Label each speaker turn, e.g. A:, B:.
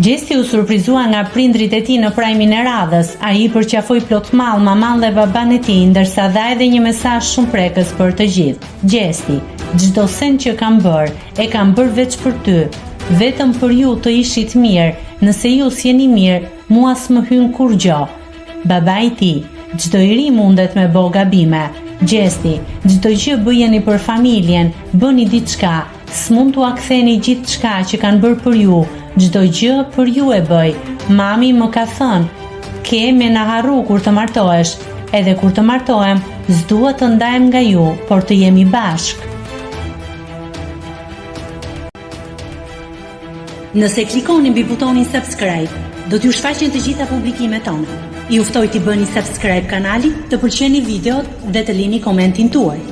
A: Gjesti u surprizua nga prindrit e tij në prajmin e radhës. Ai përqafoi plot mall maman dhe baban e tij, ndërsa dha edhe një mesazh shumë prekës për të gjithë. Gjesti: çdo send që kam bërë, e kam bërë veç për ty. Vetëm për ju të ishit mirë. Nëse ju s'jeni mirë, mua s'më hyn kur gjo. Baba i tij: çdo i ri mundet me bo gabime. Gjesti: çdo gjë bëjeni për familjen, bëni diçka. S'mund t'ua ktheni gjithçka që kanë bërë për ju. Çdo gjë për ju e bëj. Mami më ka thënë: "Ke me na harru kur të martohesh. Edhe kur të martohem, s'dua të ndahem nga ju, por të jemi bashkë." Nëse klikoni mbi butonin subscribe, do t'ju shfaqen të gjitha publikimet tona. Ju ftoj t'i bëni subscribe kanalit, të pëlqeni videot dhe të lini komentin tuaj.